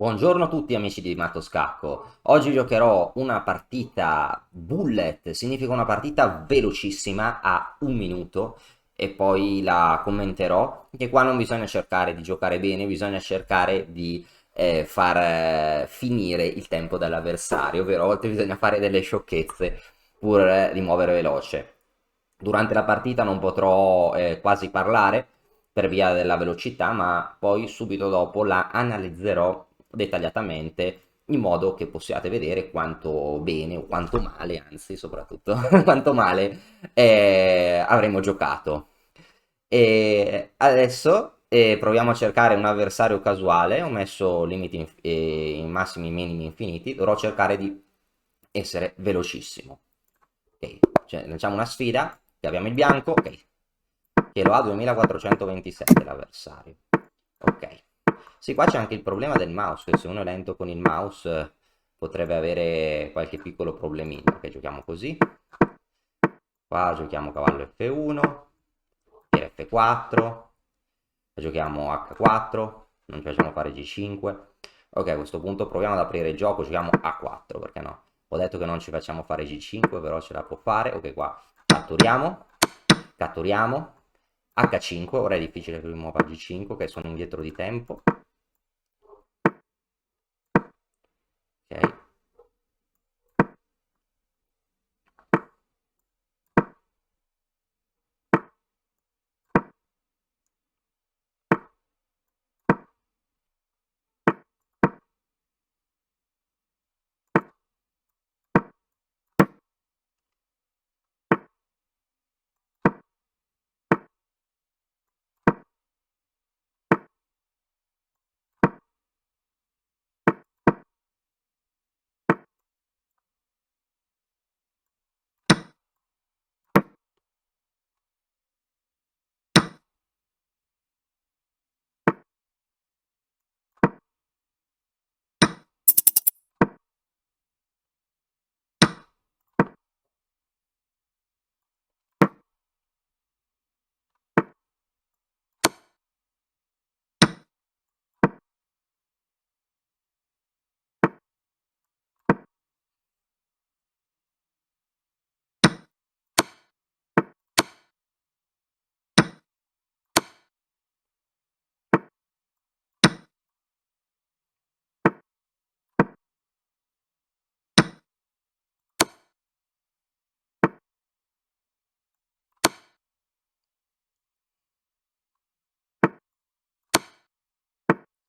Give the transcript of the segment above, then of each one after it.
Buongiorno a tutti amici di Matto Scacco. Oggi giocherò una partita bullet, significa una partita velocissima a un minuto e poi la commenterò. Che qua non bisogna cercare di giocare bene, bisogna cercare di far finire il tempo dell'avversario, ovvero a volte bisogna fare delle sciocchezze pur di muovere veloce. Durante la partita non potrò quasi parlare per via della velocità, ma poi subito dopo la analizzerò dettagliatamente in modo che possiate vedere quanto bene o quanto male, anzi soprattutto quanto male avremo giocato. E adesso proviamo a cercare un avversario casuale, ho messo limiti in massimi, minimi, infiniti, dovrò cercare di essere velocissimo. Ok, cioè, lanciamo una sfida, che abbiamo il bianco, ok, che lo ha 2427 l'avversario. Ok. Sì, qua c'è anche il problema del mouse, che se uno è lento con il mouse potrebbe avere qualche piccolo problemino. Ok, giochiamo così. Qua giochiamo cavallo F1, tira F4, giochiamo H4, non ci facciamo fare G5. Ok, a questo punto proviamo ad aprire il gioco, giochiamo A4, perché no? Ho detto che non ci facciamo fare G5, però ce la può fare. Ok, qua catturiamo, catturiamo, H5, ora è difficile che lui muova G5, che sono indietro di tempo. Ok,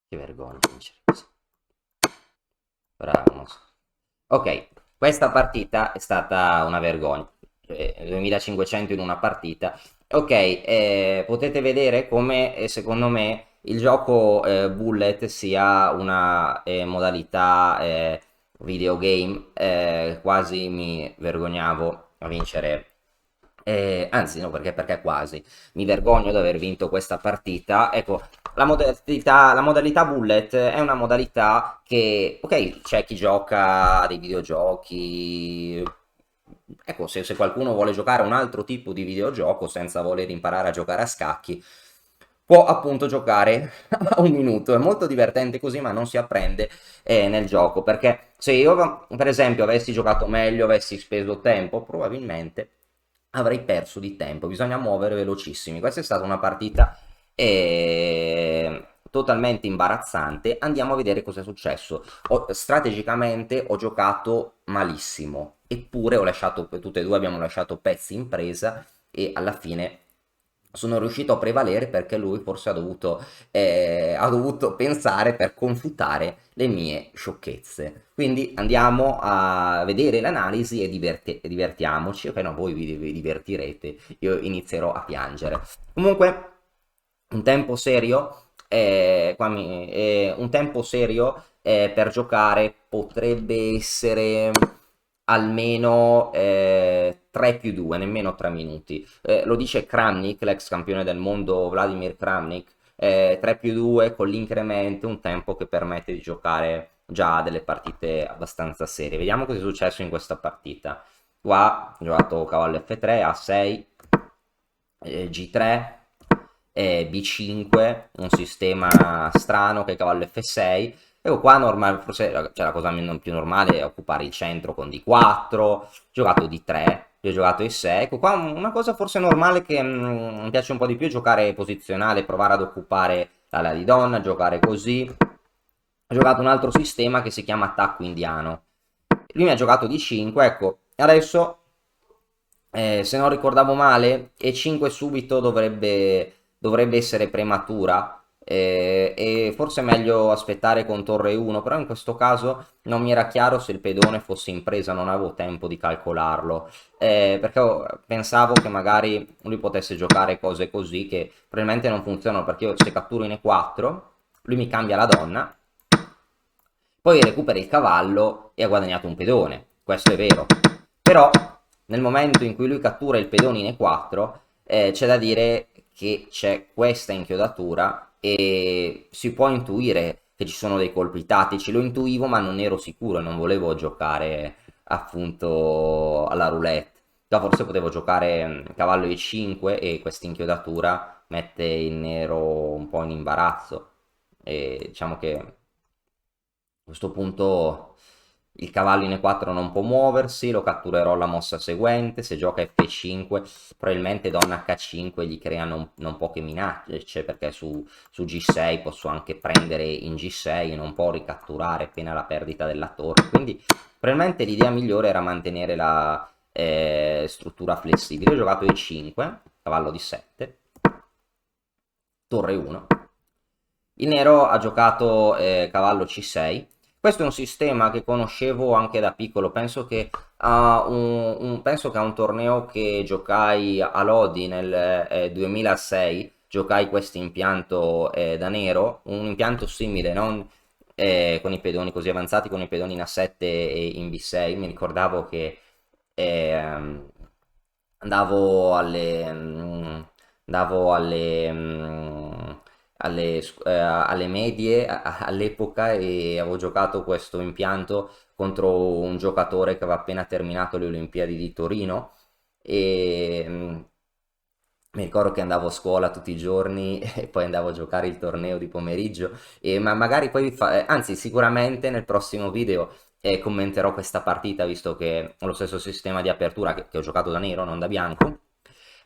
che vergogna vincere così. Bravo, non so. Ok, questa partita è stata una vergogna. 2500 in una partita. Ok, potete vedere come secondo me il gioco Bullet sia una modalità videogame. Quasi mi vergognavo a vincere. Anzi, no, perché quasi mi vergogno di aver vinto questa partita. Ecco, la modalità bullet è una modalità che, ok, c'è chi gioca a dei videogiochi. Ecco, se qualcuno vuole giocare a un altro tipo di videogioco senza voler imparare a giocare a scacchi, può appunto giocare a un minuto. È molto divertente così, ma non si apprende nel gioco. Perché se io, per esempio, avessi giocato meglio, avessi speso tempo, probabilmente avrei perso di tempo. Bisogna muovere velocissimi. Questa è stata una partita totalmente imbarazzante. Andiamo a vedere cosa è successo. Strategicamente ho giocato malissimo, eppure ho lasciato, tutte e due abbiamo lasciato pezzi in presa e alla fine sono riuscito a prevalere perché lui forse ha dovuto pensare per confutare le mie sciocchezze. Quindi andiamo a vedere l'analisi e divertiamoci. Ok, no, voi vi divertirete, io inizierò a piangere. Comunque, un tempo serio, un tempo serio per giocare potrebbe essere almeno 3 più 2, nemmeno 3 minuti. Lo dice Kramnik, l'ex campione del mondo Vladimir Kramnik, 3 più 2 con l'incremento, un tempo che permette di giocare già delle partite abbastanza serie. Vediamo cosa è successo in questa partita. Qua ho giocato cavallo F3, A6, G3, B5, un sistema strano che è cavallo F6, Ecco qua forse cioè, la cosa più normale è occupare il centro con D4, ho giocato D3, ho giocato E6, ecco qua una cosa forse normale che mi piace un po' di più è giocare posizionale, provare ad occupare l'ala di donna, giocare così. Ho giocato un altro sistema che si chiama attacco indiano. Lui mi ha giocato D5, ecco, adesso se non ricordavo male, E5 subito dovrebbe essere prematura e forse è meglio aspettare con torre 1, però in questo caso non mi era chiaro se il pedone fosse in presa, non avevo tempo di calcolarlo, perché pensavo che magari lui potesse giocare cose così che probabilmente non funzionano, perché io se catturo in E4, lui mi cambia la donna, poi recupera il cavallo e ha guadagnato un pedone, questo è vero. Però nel momento in cui lui cattura il pedone in E4, c'è da dire che c'è questa inchiodatura e si può intuire che ci sono dei colpi tattici. Lo intuivo ma non ero sicuro e non volevo giocare appunto alla roulette. Già forse potevo giocare cavallo E5 e questa inchiodatura mette il nero un po' in imbarazzo. E diciamo che a questo punto il cavallo in E4 non può muoversi, lo catturerò alla mossa seguente, se gioca F5 probabilmente donna H5 gli crea non poche minacce, perché su G6 posso anche prendere in G6 e non può ricatturare appena la perdita della torre, quindi probabilmente l'idea migliore era mantenere la struttura flessibile. Ho giocato E5, cavallo D7, torre 1, il nero ha giocato cavallo C6. Questo è un sistema che conoscevo anche da piccolo, penso che a un torneo che giocai a Lodi nel 2006, giocai questo impianto da nero, un impianto simile, non con i pedoni così avanzati, con i pedoni in A7 e in B6, mi ricordavo che ehm, andavo alle medie all'epoca e avevo giocato questo impianto contro un giocatore che aveva appena terminato le Olimpiadi di Torino e mi ricordo che andavo a scuola tutti i giorni e poi andavo a giocare il torneo di pomeriggio ma magari poi anzi sicuramente nel prossimo video commenterò questa partita visto che ho lo stesso sistema di apertura che ho giocato da nero, non da bianco.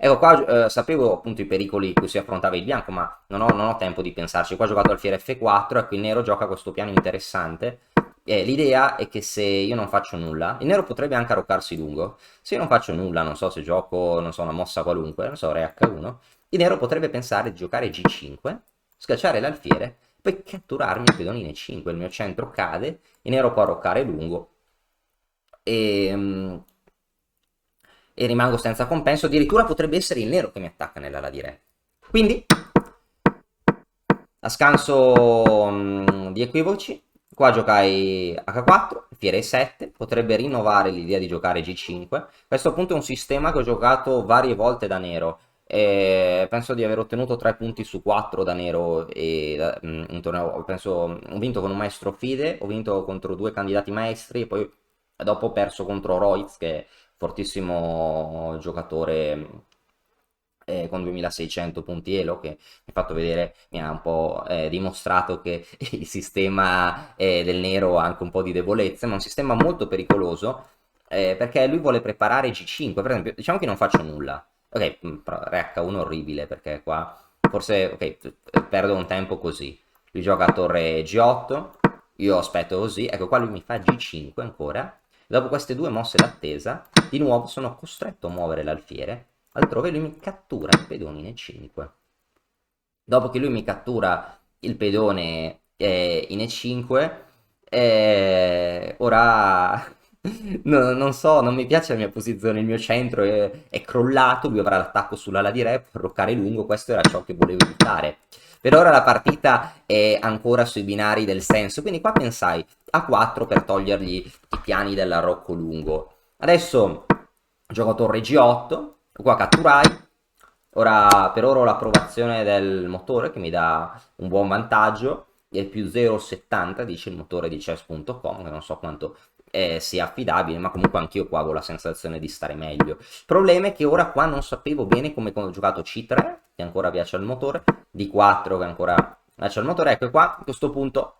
Ecco, qua sapevo appunto i pericoli cui si affrontava il bianco, ma non ho tempo di pensarci. Qua ho giocato alfiere F4, ecco il nero gioca questo piano interessante. L'idea è che se io non faccio nulla, il nero potrebbe anche arroccarsi lungo. Se io non faccio nulla, non so se gioco, non so, una mossa qualunque, non so, re H1, il nero potrebbe pensare di giocare G5, schiacciare l'alfiere, poi catturarmi il pedone E5, il mio centro cade, il nero può arroccare lungo e, e rimango senza compenso, addirittura potrebbe essere il nero che mi attacca nell'ala di re. Quindi, a scanso di equivoci, qua giocai H4, fiere 7, potrebbe rinnovare l'idea di giocare G5. Questo appunto è un sistema che ho giocato varie volte da nero. E penso di aver ottenuto 3 punti su 4 da nero e in torneo, penso, ho vinto con un maestro FIDE, ho vinto contro 2 candidati maestri e poi dopo ho perso contro Royz che è fortissimo giocatore con 2600 punti Elo che mi ha fatto vedere, mi ha un po' dimostrato che il sistema del nero ha anche un po' di debolezze, ma è un sistema molto pericoloso perché lui vuole preparare G5, per esempio, diciamo che non faccio nulla, ok, però re H1 orribile perché qua forse, ok, perdo un tempo così, lui gioca a torre G8, io aspetto così, ecco qua lui mi fa G5 ancora, dopo queste due mosse d'attesa, di nuovo sono costretto a muovere l'alfiere, altrove lui mi cattura il pedone in E5. Dopo che lui mi cattura il pedone in E5, ora non so, non mi piace la mia posizione, il mio centro è crollato, lui avrà l'attacco sull'ala di re, può arroccare lungo, questo era ciò che volevo evitare. Per ora la partita è ancora sui binari del senso, quindi qua pensai a 4 per togliergli i piani dell'arrocco lungo. Adesso gioco torre G8, qua catturai, ora per ora ho l'approvazione del motore che mi dà un buon vantaggio, è più 0,70 dice il motore di chess.com, che non so quanto sia affidabile, ma comunque anch'io qua avevo la sensazione di stare meglio. Il problema è che ora qua non sapevo bene come ho giocato C3, che ancora piace al motore, D4 che ancora piace al motore, ecco qua a questo punto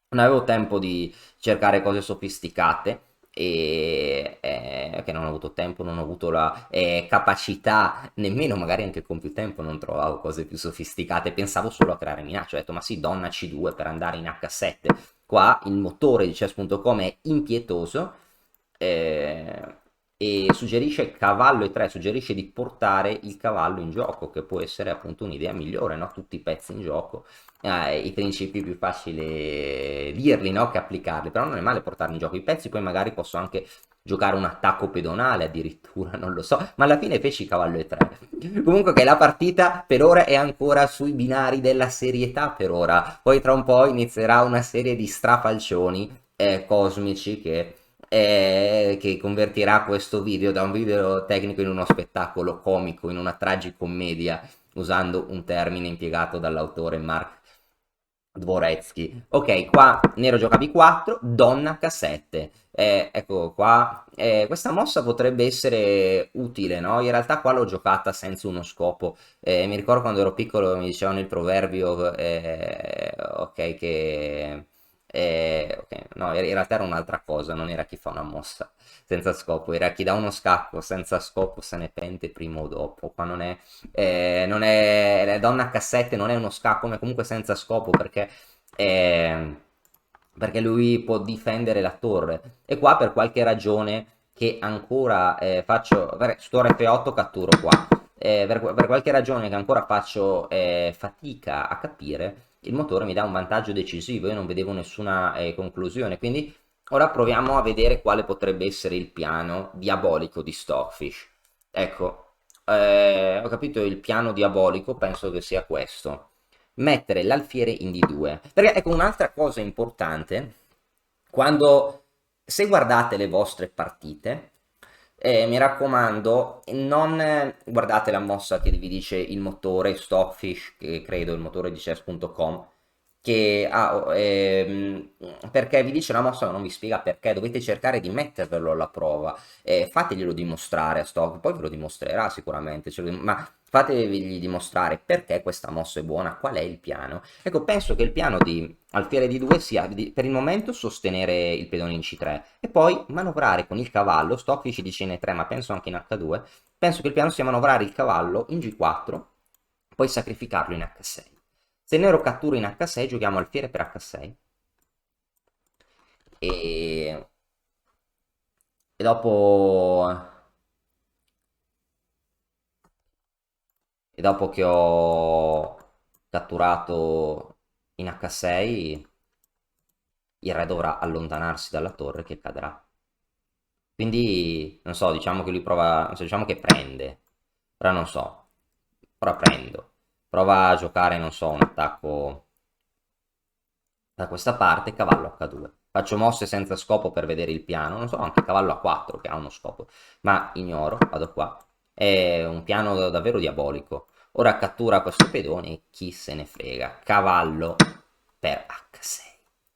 non avevo tempo di cercare cose sofisticate e che non ho avuto tempo, non ho avuto la capacità, nemmeno magari anche con più tempo non trovavo cose più sofisticate, pensavo solo a creare minacce, ho detto ma sì, donna C2 per andare in H7, qua il motore di chess.com è impietoso eh, e suggerisce cavallo e 3, suggerisce di portare il cavallo in gioco, che può essere appunto un'idea migliore, no? Tutti i pezzi in gioco. I principi è più facile dirli, no? Che applicarli, però non è male portarli in gioco. I pezzi poi magari posso anche giocare un attacco pedonale addirittura, non lo so, ma alla fine feci cavallo e 3. Comunque che la partita per ora è ancora sui binari della serietà per ora, poi tra un po' inizierà una serie di strafalcioni cosmici che convertirà questo video da un video tecnico in uno spettacolo comico, in una tragicommedia, usando un termine impiegato dall'autore Mark Dvoretsky. Ok, qua nero gioca B4, donna H7. Ecco qua, questa mossa potrebbe essere utile, no? In realtà qua l'ho giocata senza uno scopo. Mi ricordo quando ero piccolo mi dicevano il proverbio, ok, ok, no, in realtà era un'altra cosa, non era chi fa una mossa senza scopo, era chi dà uno scacco senza scopo se ne pente prima o dopo. Qua non è la donna H7 non è uno scacco, ma è comunque senza scopo eh, perché lui può difendere la torre. E qua per qualche ragione che ancora faccio, su torre F8 catturo qua. Per qualche ragione che ancora faccio fatica a capire, il motore mi dà un vantaggio decisivo, io non vedevo nessuna conclusione, quindi ora proviamo a vedere quale potrebbe essere il piano diabolico di Stockfish. Ecco, ho capito il piano diabolico, penso che sia questo. Mettere l'alfiere in D2. Perché ecco un'altra cosa importante, quando se guardate le vostre partite, mi raccomando, non guardate la mossa che vi dice il motore Stockfish, che credo il motore di chess.com, perché vi dice la mossa ma non vi spiega perché, dovete cercare di mettervelo alla prova, fateglielo dimostrare a Stock, poi ve lo dimostrerà sicuramente, ma fatevi dimostrare perché questa mossa è buona, qual è il piano. Ecco, penso che il piano di alfiere di 2 sia per il momento sostenere il pedone in C3 e poi manovrare con il cavallo, Stockfish dice in E3 ma penso anche in H2, penso che il piano sia manovrare il cavallo in G4, poi sacrificarlo in H6. Se nero cattura in H6 giochiamo alfiere per H6 e, e dopo che ho catturato in H6 il re dovrà allontanarsi dalla torre che cadrà. Quindi, non so, diciamo che lui prova, non so, diciamo che prende. Ora non so, ora prendo. Prova a giocare, non so, un attacco da questa parte, cavallo H2. Faccio mosse senza scopo per vedere il piano, non so, anche cavallo A4 che ha uno scopo, ma ignoro, vado qua. È un piano davvero diabolico. Ora cattura questo pedone e chi se ne frega. Cavallo per H6.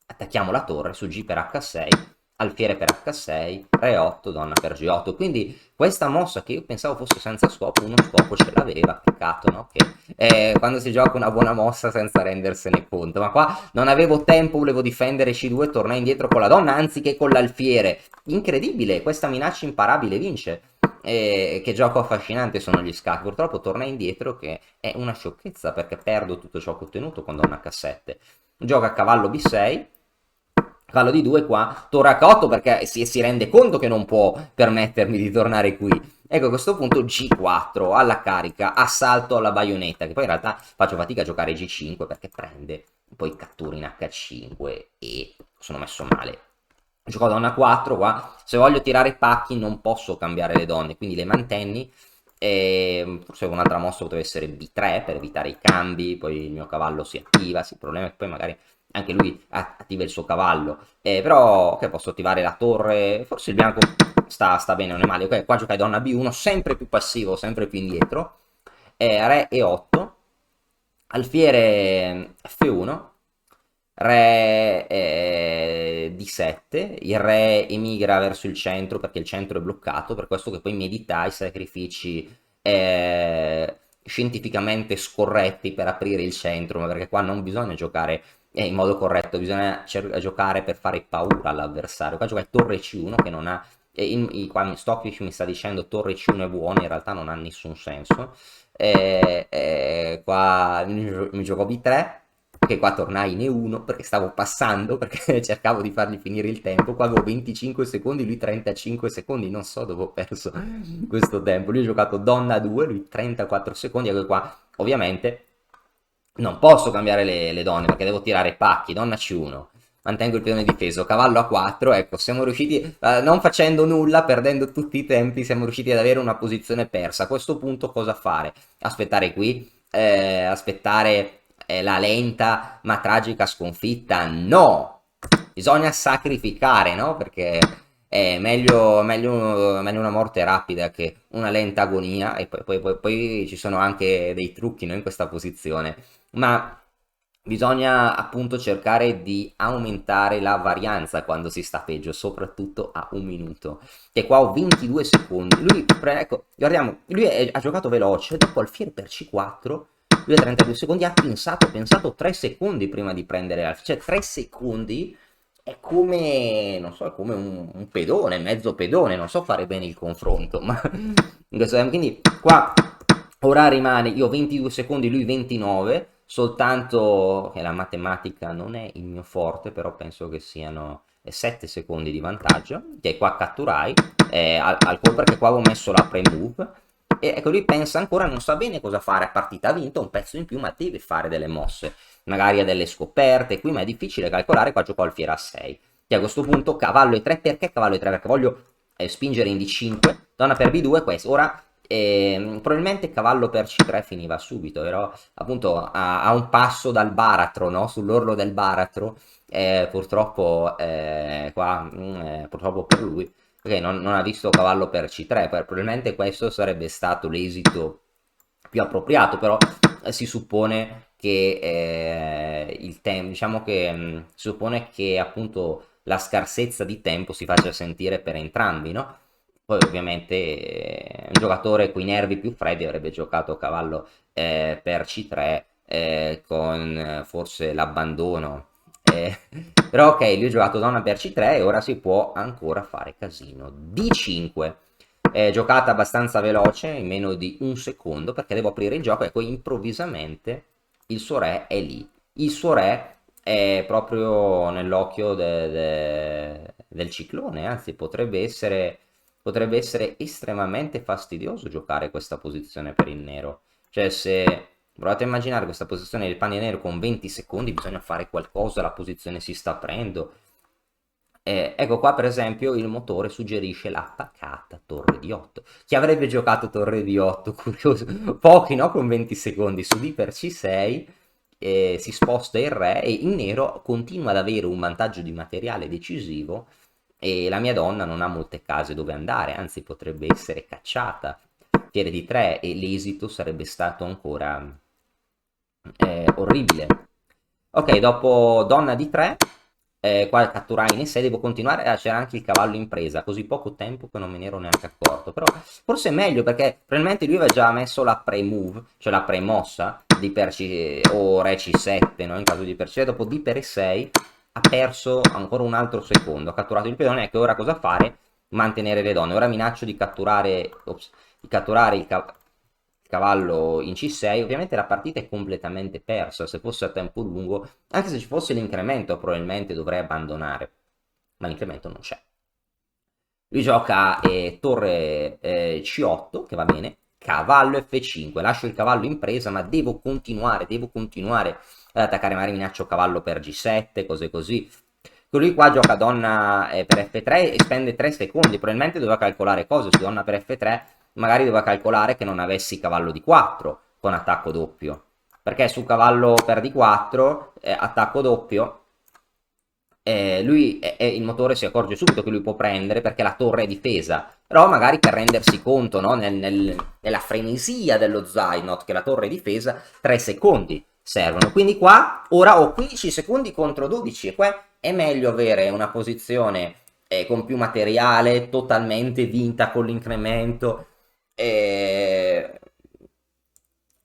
Attacchiamo la torre su G per H6, alfiere per H6, Re 8, donna per G8. Quindi questa mossa che io pensavo fosse senza scopo, uno scopo ce l'aveva, peccato, no? Che quando si gioca una buona mossa senza rendersene conto. Ma qua non avevo tempo, volevo difendere C2, tornai indietro con la donna anziché con l'alfiere. Incredibile, questa minaccia imparabile vince. Che gioco affascinante sono gli scacchi. Purtroppo tornai indietro che è una sciocchezza perché perdo tutto ciò che ho ottenuto con donna H7. Gioca a cavallo B6, cavallo di 2 qua, torre H8 perché si rende conto che non può permettermi di tornare qui. Ecco a questo punto G4 alla carica, assalto alla baionetta, che poi in realtà faccio fatica a giocare G5 perché prende, poi cattura in H5 e sono messo male. Gioco donna 4 qua, se voglio tirare pacchi non posso cambiare le donne, quindi le mantenni. E forse un'altra mossa potrebbe essere B3 per evitare i cambi, poi il mio cavallo si attiva, sì, il problema è che poi magari anche lui attiva il suo cavallo, però ok, posso attivare la torre, forse il bianco sta bene, non è male, ok, qua giocai donna B1, sempre più passivo, sempre più indietro, re E8, alfiere F1, re D7, il re emigra verso il centro perché il centro è bloccato, per questo che poi medita i sacrifici scientificamente scorretti per aprire il centro, ma perché qua non bisogna giocare in modo corretto, bisogna giocare per fare paura all'avversario. Qua gioca il torre C1 che non ha, qua Stockfish mi sta dicendo torre C1 è buono, in realtà non ha nessun senso. Qua mi gioco B3, che qua tornai in E1 perché stavo passando, perché cercavo di fargli finire il tempo. Qua avevo 25 secondi, lui 35 secondi, non so dove ho perso questo tempo. Lui ha giocato donna 2, lui 34 secondi, ecco qua. Ovviamente non posso cambiare le donne perché devo tirare pacchi, donna C1. Mantengo il pedone difeso, cavallo A4, ecco, siamo riusciti, non facendo nulla, perdendo tutti i tempi, siamo riusciti ad avere una posizione persa. A questo punto cosa fare? Aspettare qui? Aspettare la lenta ma tragica sconfitta? No! Bisogna sacrificare, no? Perché è meglio una morte rapida che una lenta agonia, e poi ci sono anche dei trucchi, no, in questa posizione, ma bisogna appunto cercare di aumentare la varianza quando si sta peggio, soprattutto a un minuto. Che qua ho 22 secondi. Lui, ecco, guardiamo, ha giocato veloce, dopo alfiere per C4, lui a 32 secondi ha pensato 3 secondi prima di prendere alfiere, cioè 3 secondi è come, non so, è come un pedone, mezzo pedone, non so fare bene il confronto, ma quindi qua ora rimane io 22 secondi, lui 29, soltanto che la matematica non è il mio forte, però penso che siano 7 secondi di vantaggio, che qua catturai, al colpo perché qua avevo messo la pre-move, e ecco lui pensa ancora, non sa bene cosa fare, a partita vinta, un pezzo in più, ma deve fare delle mosse, magari ha delle scoperte, qui ma è difficile calcolare, qua gioco alfiere a 6, che a questo punto cavallo e 3, perché cavallo e 3? Perché voglio spingere in D5, donna per B2, questo, ora probabilmente cavallo per C3 finiva subito, però appunto a un passo dal baratro, no? Sull'orlo del baratro, purtroppo qua, purtroppo per lui, perché non ha visto cavallo per C3, probabilmente questo sarebbe stato l'esito più appropriato, però si suppone che il tempo, diciamo che si suppone che appunto la scarsezza di tempo si faccia sentire per entrambi, no? Poi ovviamente un giocatore con i nervi più freddi avrebbe giocato cavallo per C3 con forse l'abbandono. eh, Però ok, lui ha giocato donna per C3 e ora si può ancora fare casino. D5, giocata abbastanza veloce, in meno di un secondo, perché devo aprire il gioco. Ecco, improvvisamente il suo re è lì. Il suo re è proprio nell'occhio del ciclone, anzi potrebbe essere estremamente fastidioso giocare questa posizione per il nero. Cioè se provate a immaginare questa posizione del pane nero con 20 secondi, bisogna fare qualcosa, la posizione si sta aprendo. Ecco qua per esempio il motore suggerisce la pacata torre di 8. Chi avrebbe giocato torre di 8? Curioso. Pochi, no? Con 20 secondi su D per C6 si sposta il re e il nero continua ad avere un vantaggio di materiale decisivo e la mia donna non ha molte case dove andare, anzi potrebbe essere cacciata. Fiere di 3 e l'esito sarebbe stato ancora orribile. Ok, dopo donna di 3, qua catturai in 6, devo continuare, c'era anche il cavallo in presa, così poco tempo che non me ne ero neanche accorto, però forse è meglio perché probabilmente lui aveva già messo la pre-move, cioè la pre-mossa di per C, o re C7, no? In caso di per C, dopo D per E6 ha perso ancora un altro secondo, ha catturato il pedone, ecco ora cosa fare? Mantenere le donne, ora minaccio di catturare, ops, di catturare il cavallo in C6, ovviamente la partita è completamente persa, se fosse a tempo lungo, anche se ci fosse l'incremento probabilmente dovrei abbandonare, ma l'incremento non c'è. Lui gioca torre C8, che va bene, cavallo F5, lascio il cavallo in presa, ma devo continuare ad attaccare, magari minaccio cavallo per G7, cose così. Lui qua gioca donna per F3 e spende 3 secondi, probabilmente doveva calcolare cose su donna per F3, magari doveva calcolare che non avessi cavallo D4 con attacco doppio, perché su cavallo per D4, attacco doppio, il motore si accorge subito che lui può prendere perché la torre è difesa, però magari per rendersi conto, no, nella frenesia dello Zynot che la torre è difesa, 3 secondi servono. Quindi qua ora ho 15 secondi contro 12 e qua è meglio avere una posizione con più materiale, totalmente vinta con l'incremento.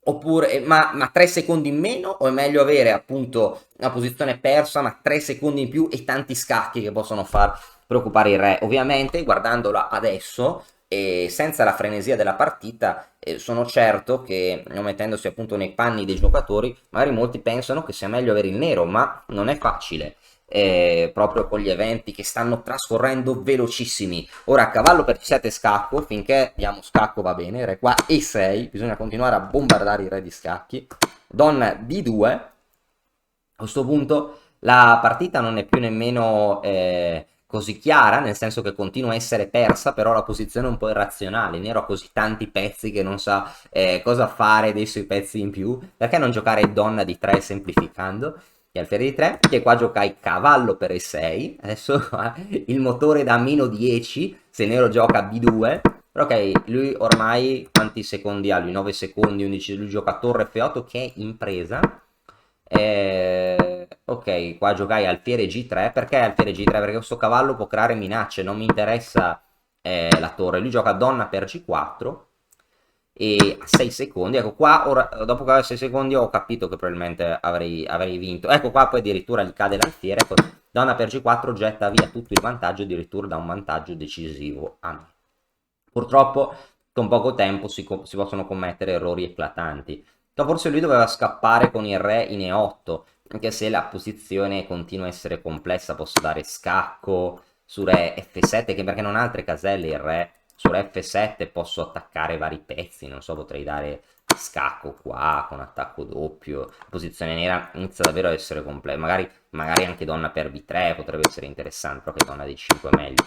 Oppure, ma 3 secondi in meno o è meglio avere appunto una posizione persa ma 3 secondi in più e tanti scacchi che possono far preoccupare il re? Ovviamente guardandola adesso e senza la frenesia della partita sono certo che non mettendosi appunto nei panni dei giocatori magari molti pensano che sia meglio avere il nero, ma non è facile. Proprio con gli eventi che stanno trascorrendo velocissimi. Ora cavallo per c7 scacco, finché diamo scacco va bene, re qua e6, bisogna continuare a bombardare i re di scacchi. Donna d2, a questo punto la partita non è più nemmeno così chiara, nel senso che continua a essere persa, però la posizione è un po' irrazionale. Nero ha così tanti pezzi che non sa cosa fare dei suoi pezzi in più. Perché non giocare donna di 3 semplificando? E alfiere di 3, che qua giocai cavallo per e6, adesso il motore da meno 10, se nero gioca b2, però ok, lui ormai quanti secondi ha? Lui 9 secondi, 11, lui gioca torre f8 che è impresa. Ok, qua giocai alfiere g3, perché alfiere g3? Perché questo cavallo può creare minacce, non mi interessa la torre, lui gioca donna per g4, e a 6 secondi, ecco qua, ora, dopo che aveva 6 secondi ho capito che probabilmente avrei vinto, ecco qua poi addirittura gli cade l'alfiere, ecco, donna per G4 getta via tutto il vantaggio, addirittura da un vantaggio decisivo a me. Purtroppo con poco tempo si possono commettere errori eclatanti, forse lui doveva scappare con il re in E8, anche se la posizione continua a essere complessa, posso dare scacco su re F7, che perché non ha altre caselle il re, su re F7 posso attaccare vari pezzi, non so, potrei dare scacco qua con attacco doppio, la posizione nera inizia davvero ad essere complessa, magari anche donna per B3 potrebbe essere interessante, però che donna di 5 è meglio.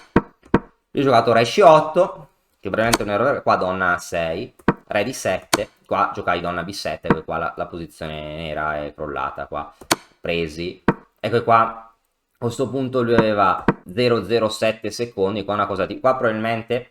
Io ho giocato re C8, che probabilmente è un errore, qua donna A6, re di 7, qua giocai donna B7, perché qua la posizione nera è crollata, qua presi, ecco qua, a questo punto lui aveva 0,07 secondi, qua una cosa di, qua probabilmente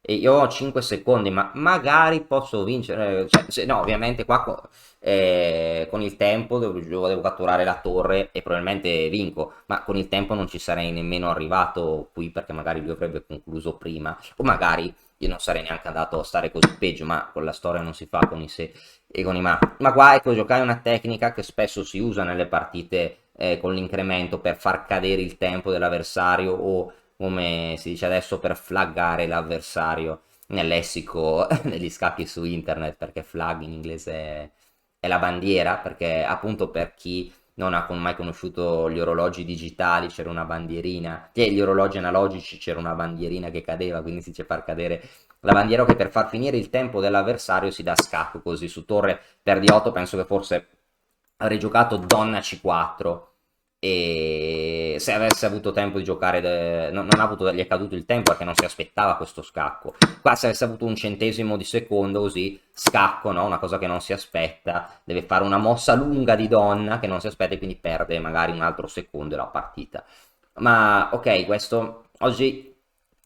io ho 5 secondi, ma magari posso vincere, cioè, no, ovviamente qua con il tempo devo catturare la torre e probabilmente vinco, ma con il tempo non ci sarei nemmeno arrivato qui perché magari lui avrebbe concluso prima, o magari io non sarei neanche andato a stare così peggio, ma con la storia non si fa con i se e con i ma. Ma qua ecco, giocare una tecnica che spesso si usa nelle partite con l'incremento per far cadere il tempo dell'avversario o come si dice adesso per flaggare l'avversario nel lessico degli scacchi su internet, perché flag in inglese è la bandiera, perché appunto per chi non ha mai conosciuto gli orologi digitali c'era una bandierina, e gli orologi analogici c'era una bandierina che cadeva, quindi si dice far cadere la bandiera, che per far finire il tempo dell'avversario si dà scacco così su torre per D8, penso che forse avrei giocato donna C4 e se avesse avuto tempo di giocare, non ha avuto, gli è caduto il tempo perché non si aspettava questo scacco. Qua se avesse avuto un centesimo di secondo così, scacco, no? Una cosa che non si aspetta, deve fare una mossa lunga di donna che non si aspetta e quindi perde magari un altro secondo la partita. Ma ok, questo oggi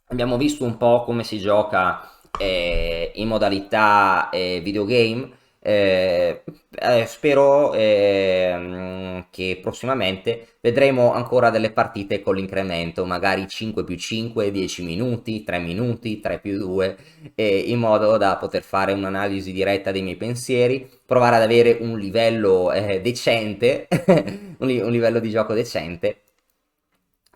abbiamo visto un po' come si gioca in modalità videogame. Spero che prossimamente vedremo ancora delle partite con l'incremento, magari 5 più 5, 10 minuti, 3 minuti, 3 più 2, in modo da poter fare un'analisi diretta dei miei pensieri, provare ad avere un livello decente, un livello di gioco decente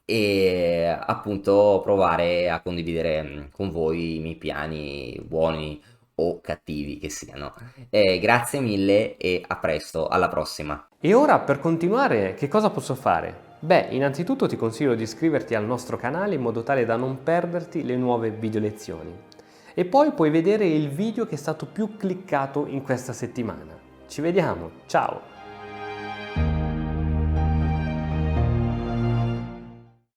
e appunto provare a condividere con voi i miei piani buoni o cattivi che siano. Grazie mille e a presto, alla prossima. E ora per continuare che cosa posso fare? Beh, innanzitutto ti consiglio di iscriverti al nostro canale in modo tale da non perderti le nuove video lezioni. E poi puoi vedere il video che è stato più cliccato in questa settimana. Ci vediamo, ciao!